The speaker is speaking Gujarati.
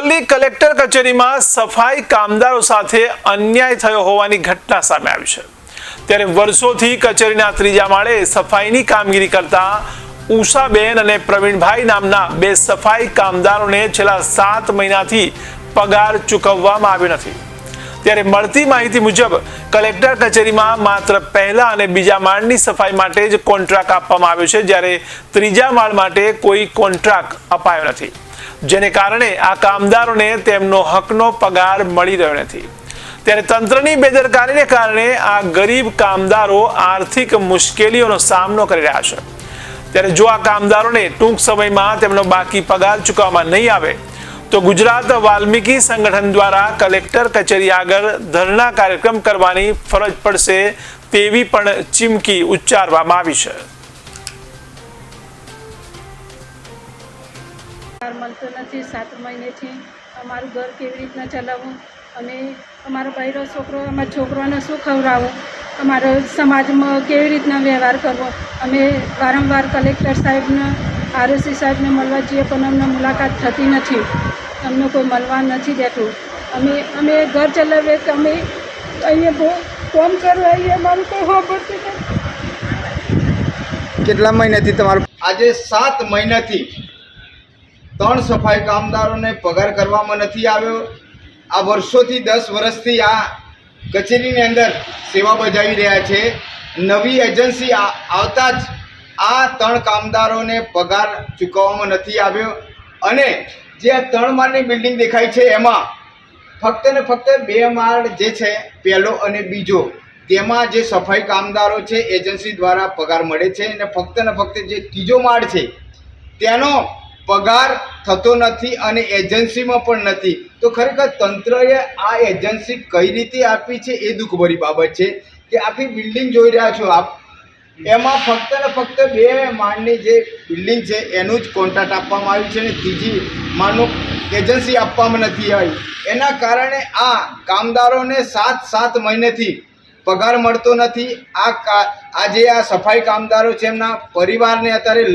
અરવલ્લી કલેક્ટર કચેરીમાં સફાઈ કામદારો સાથે અન્યાય થયો હોવાની ઘટના સામે આવી છે। ત્યારે વર્ષોથી કચેરીના ત્રીજા માળે સફાઈની કામગીરી કરતા ઉષાબેન અને પ્રવીણભાઈ નામના બે સફાઈ કામદારોને છેલ્લા 7 મહિનાથી પગાર ચૂકવવામાં આવ્યો નથી। ત્યારે મળતી માહિતી મુજબ કલેક્ટર કચેરીમાં માત્ર પહેલા અને બીજા માળની સફાઈ માટે જ કોન્ટ્રાક્ટ આપવામાં આવ્યો છે, જ્યારે ત્રીજા માળ માટે કોઈ કોન્ટ્રાક્ટ અપાયો નથી, જેને કારણે આ કામદારોને તેમનો હકનો પગાર મળી રહ્યો નથી। ત્યારે તંત્રની બેદરકારીને કારણે આ ગરીબ કામદારો આર્થિક મુશ્કેલીઓનો સામનો કરી રહ્યા છે। ત્યારે જો આ કામદારોને ટૂંક સમયમાં તેમનો બાકી પગાર ચૂકવવામાં નહીં આવે તો ગુજરાત વાલ્મીકી સંગઠન દ્વારા કલેક્ટર કચેરી આગળ ધરણા કાર્યક્રમ કરવાની ફરજ પડશે તેવી પણ ચીમકી ઉચ્ચારવામાં આવી છે। મળતો નથી 7 મહિનેથી અમારું ઘર કેવી રીતના ચલાવવું અને અમારો બૈરો છોકરો અમારા છોકરાને શું ખવડાવવું, અમારો સમાજમાં કેવી રીતના વ્યવહાર કરવો। અમે વારંવાર કલેક્ટર સાહેબને આરએસી સાહેબને મળવા જઈએ પણ અમને મુલાકાત થતી નથી, અમને કોઈ મળવા નથી દેતું। અમે ઘર ચલાવીએ કે અમે અહીંયા બહુ કામ કરવા આવીએ, અમારું કોઈ સાંભળતું નથી। કેટલા મહિનાથી તમારું? આજે 7 મહિનાથી 3 સફાઈ કામદારોને પગાર કરવામાં નથી આવ્યો। આ વર્ષોથી 10 વર્ષથી આ કચેરીની અંદર સેવા બજાવી રહ્યા છે। નવી એજન્સી આવતા જ આ 3 કામદારોને પગાર ચૂકવવામાં નથી આવ્યો અને જે આ 3 માળની બિલ્ડિંગ દેખાય છે એમાં ફક્ત ને ફક્ત 2 માળ જે છે પહેલો અને બીજો, તેમાં જે સફાઈ કામદારો છે એજન્સી દ્વારા પગાર મળે છે અને ફક્ત ને ફક્ત જે ત્રીજો માળ છે તેનો પગાર થતો નથી અને એજન્સીમાં પણ નથી। તો ખરેખર તંત્રએ આ એજન્સી કઈ રીતે આપી છે એ દુઃખભરી બાબત છે કે આખી બિલ્ડિંગ જોઈ રહ્યા છો આપ, એમાં ફક્ત ને ફક્ત 2 માળની જે બિલ્ડિંગ છે એનું જ કોન્ટ્રાક્ટ આપવામાં આવ્યું છે અને ત્રીજી માળનું એજન્સી આપવામાં નથી આવી। એના કારણે આ કામદારોને 7 મહિનેથી પગાર મળતો નથી। આ જે આ સફાઈ કામદારો છે એમના પરિવારને અત્યારે